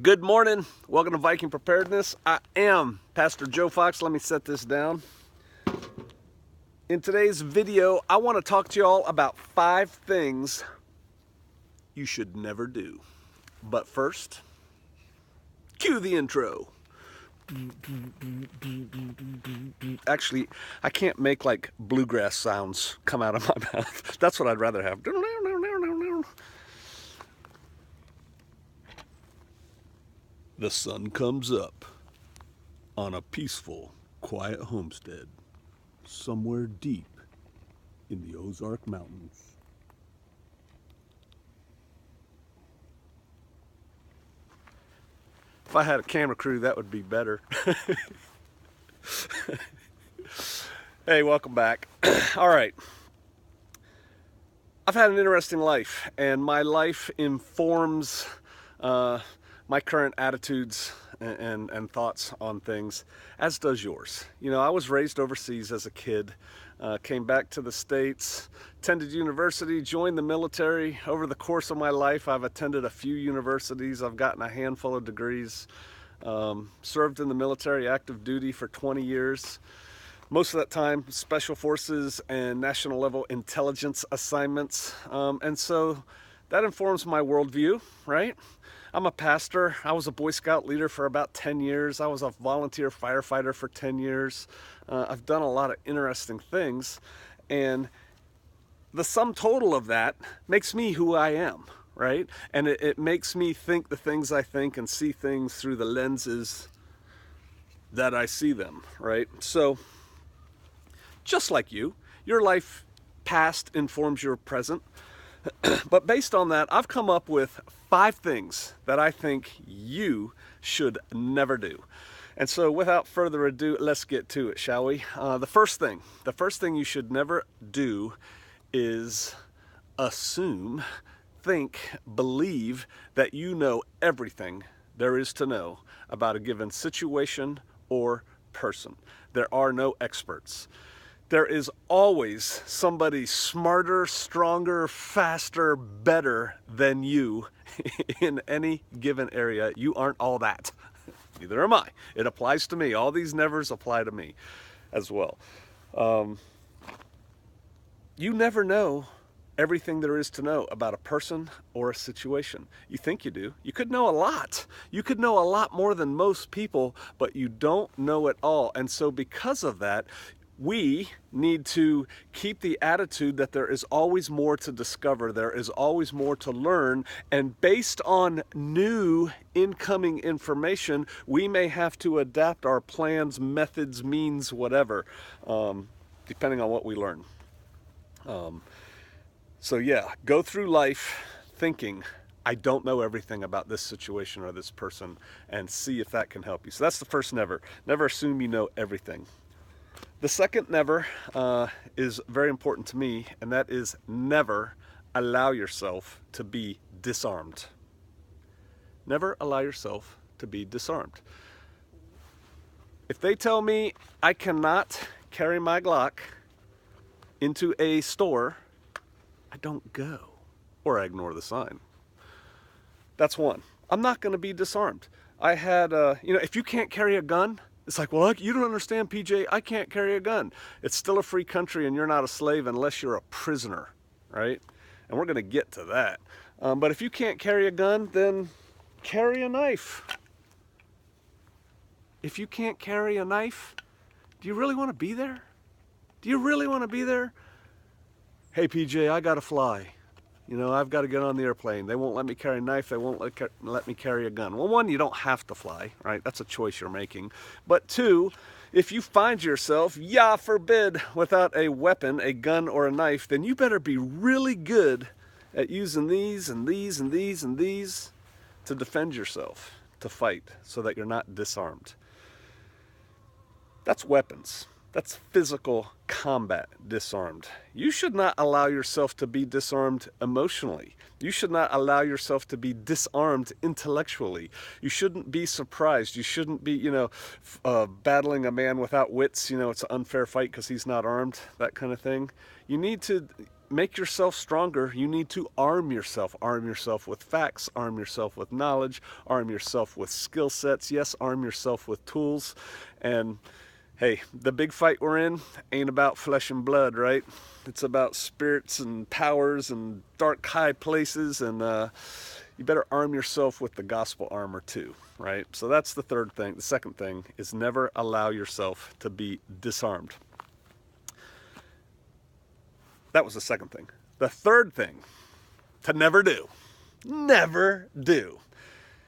Good morning. Welcome to Viking Preparedness. I am Pastor Joe Fox. Let me set this down. In today's video, I want to talk to you all about 5 things you should never do. But first, cue the intro. Actually, I can't make like bluegrass sounds come out of my mouth. That's what I'd rather have. The sun comes up on a peaceful, quiet homestead somewhere deep in the Ozark Mountains. If I had a camera crew, that would be better. Hey, welcome back. All right. I've had an interesting life, and my life informs my current attitudes and thoughts on things, as does yours. You know, I was raised overseas as a kid, came back to the States, attended university, joined the military. Over the course of my life, I've attended a few universities. I've gotten a handful of degrees, served in the military, active duty for 20 years. Most of that time, special forces and national level intelligence assignments. And so that informs my worldview, right? I'm a pastor. I was a Boy Scout leader for about 10 years. I was a volunteer firefighter for 10 years. I've done a lot of interesting things. And the sum total of that makes me who I am, right? And it makes me think the things I think and see things through the lenses that I see them, right? So, just like you, your life past informs your present. But based on that, I've come up with 5 things that I think you should never do. And so without further ado, let's get to it, shall we? The first thing you should never do is assume, think, believe that you know everything there is to know about a given situation or person. There are no experts. There is always somebody smarter, stronger, faster, better than you in any given area. You aren't all that. Neither am I. It applies to me. All these nevers apply to me as well. You never know everything there is to know about a person or a situation. You think you do. You could know a lot. You could know a lot more than most people, but you don't know it all. And so because of that, we need to keep the attitude that there is always more to discover, there is always more to learn, and based on new incoming information, we may have to adapt our plans, methods, means, whatever, depending on what we learn. So yeah, go through life thinking, I don't know everything about this situation or this person, and see if that can help you. So that's the first never. Never assume you know everything. The second never is very important to me, and that is never allow yourself to be disarmed. Never allow yourself to be disarmed. If they tell me I cannot carry my Glock into a store, I don't go, or I ignore the sign. That's one. I'm not going to be disarmed. I had, if you can't carry a gun, it's like, well, you don't understand, PJ, I can't carry a gun. It's still a free country and you're not a slave unless you're a prisoner, right? And we're going to get to that. But if you can't carry a gun, then carry a knife. If you can't carry a knife, do you really want to be there? Do you really want to be there? Hey, PJ, I got to fly. You know, I've got to get on the airplane. They won't let me carry a knife. They won't let me carry a gun. Well, one, you don't have to fly, right? That's a choice you're making. But two, if you find yourself, Yah forbid, without a weapon, a gun or a knife, then you better be really good at using these and these and these and these to defend yourself, to fight, so that you're not disarmed. That's weapons. That's physical combat disarmed. You should not allow yourself to be disarmed emotionally. You should not allow yourself to be disarmed intellectually. You shouldn't be surprised. You shouldn't be, battling a man without wits. It's an unfair fight because he's not armed, that kind of thing. You need to make yourself stronger, you need to arm yourself. Arm yourself with facts, arm yourself with knowledge, arm yourself with skill sets. Yes, arm yourself with tools. And hey, the big fight we're in ain't about flesh and blood, right? It's about spirits and powers and dark high places, and you better arm yourself with the gospel armor too, right? So that's the third thing. The second thing is never allow yourself to be disarmed. That was the second thing. The third thing to never do,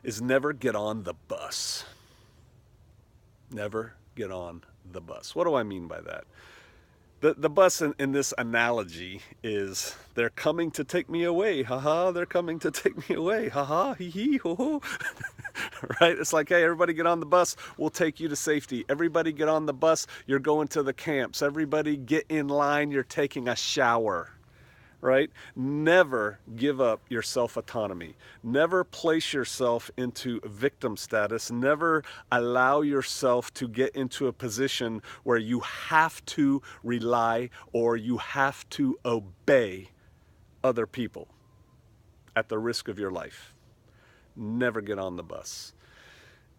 is never get on the bus. Never get on the bus. What do I mean by that? The bus in this analogy is, they're coming to take me away, haha, they're coming to take me away, haha, hee hee, ho ho. Right? It's like, hey, everybody get on the bus, we'll take you to safety. Everybody get on the bus, you're going to the camps. Everybody get in line, you're taking a shower. Right? Never give up your self-autonomy. Never place yourself into victim status. Never allow yourself to get into a position where you have to rely or you have to obey other people at the risk of your life. Never get on the bus.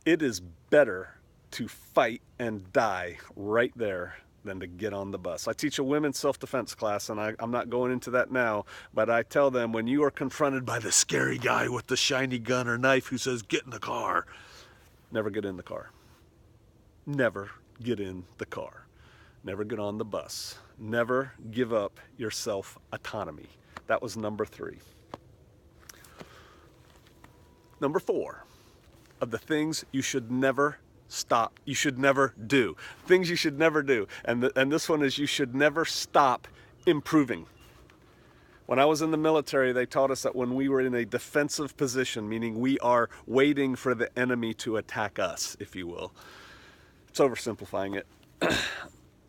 It is better to fight and die right there than to get on the bus. I teach a women's self-defense class, and I'm not going into that now, but I tell them, when you are confronted by the scary guy with the shiny gun or knife who says, get in the car, never get in the car. Never get in the car. Never get on the bus. Never give up your self-autonomy. That was number 3. Number 4 of the things you should never stop. You should never do. Things you should never do. And this one is, you should never stop improving. When I was in the military, they taught us that when we were in a defensive position, meaning we are waiting for the enemy to attack us, if you will. It's oversimplifying it.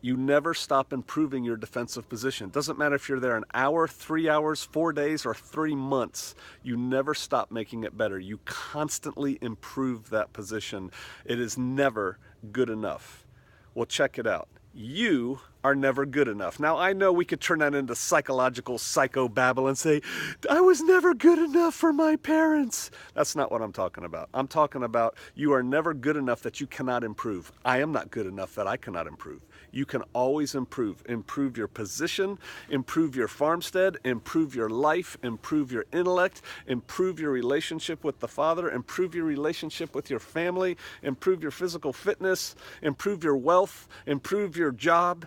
You never stop improving your defensive position. It doesn't matter if you're there an hour, 3 hours, 4 days, or 3 months. You never stop making it better. You constantly improve that position. It is never good enough. Well, check it out. You are never good enough. Now, I know we could turn that into psychological psychobabble and say, I was never good enough for my parents. That's not what I'm talking about. I'm talking about, you are never good enough that you cannot improve. I am not good enough that I cannot improve. You can always improve. Improve your position, improve your farmstead, improve your life, improve your intellect, improve your relationship with the Father, improve your relationship with your family, improve your physical fitness, improve your wealth, improve your job.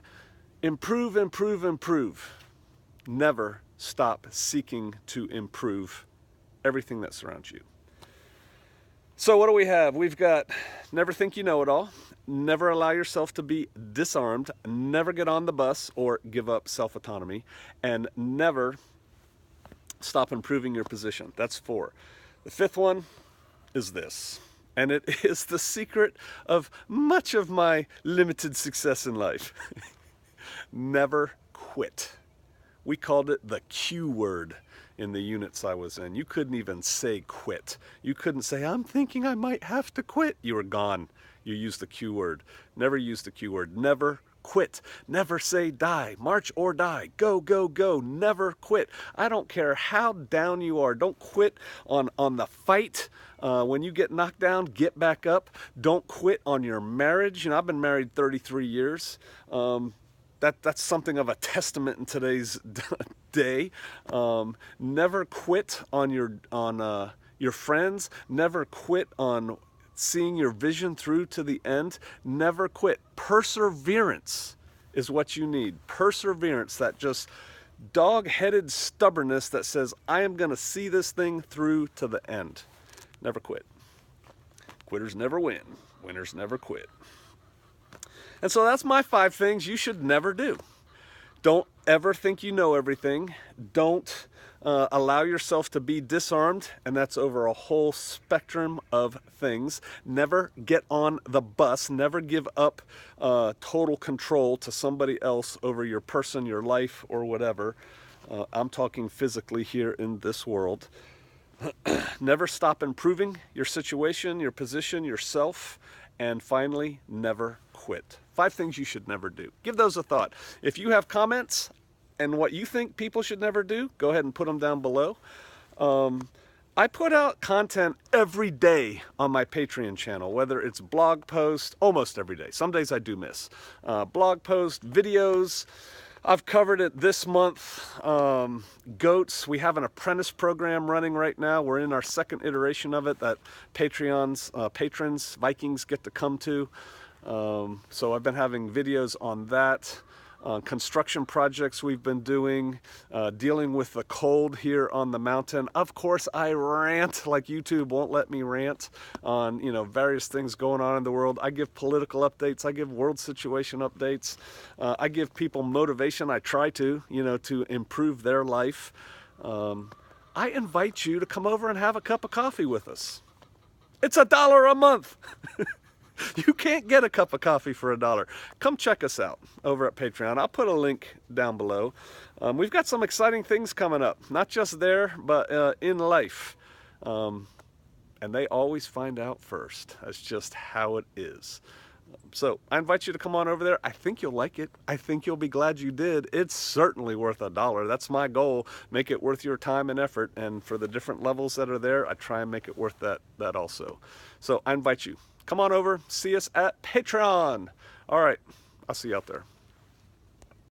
Improve, improve, improve. Never stop seeking to improve everything that surrounds you. So what do we have? We've got never think you know it all, never allow yourself to be disarmed, never get on the bus or give up self-autonomy, and never stop improving your position. That's 4. The 5th one is this, and it is the secret of much of my limited success in life. Never quit. We called it the Q word in the units I was in. You couldn't even say quit. You couldn't say, I'm thinking I might have to quit. You were gone. You used the Q word. Never use the Q word. Never quit. Never say die. March or die. Go, go, go. Never quit. I don't care how down you are. Don't quit on the fight. When you get knocked down, get back up. Don't quit on your marriage. You know, I've been married 33 years. That's something of a testament in today's day. Never quit on your friends. Never quit on seeing your vision through to the end. Never quit. Perseverance is what you need. Perseverance, that just dog-headed stubbornness that says, I am going to see this thing through to the end. Never quit. Quitters never win. Winners never quit. And so that's my 5 things you should never do. Don't ever think you know everything. Don't allow yourself to be disarmed, and that's over a whole spectrum of things. Never get on the bus. Never give up total control to somebody else over your person, your life, or whatever. I'm talking physically here in this world. Never stop improving your situation, your position, yourself. And finally, never quit. 5 things you should never do. Give those a thought. If you have comments, and what you think people should never do, go ahead and put them down below. I put out content every day on my Patreon channel, whether it's blog posts, almost every day. Some days I do miss. Blog posts, videos. I've covered it this month. Goats, we have an apprentice program running right now. We're in our second iteration of it that patrons, Vikings get to come to. So I've been having videos on that. Construction projects we've been doing, dealing with the cold here on the mountain. Of course, I rant like YouTube won't let me rant on, you know, various things going on in the world. I give political updates. I give world situation updates. I give people motivation. I try to, you know, to improve their life. I invite you to come over and have a cup of coffee with us. It's $1 a month. You can't get a cup of coffee for $1. Come check us out over at Patreon. I'll put a link down below. We've got some exciting things coming up, not just there, but in life. And they always find out first. That's just how it is. So I invite you to come on over there. I think you'll like it. I think you'll be glad you did. It's certainly worth $1. That's my goal. Make it worth your time and effort. And for the different levels that are there, I try and make it worth that also. So I invite you. Come on over, see us at Patreon. All right, I'll see you out there.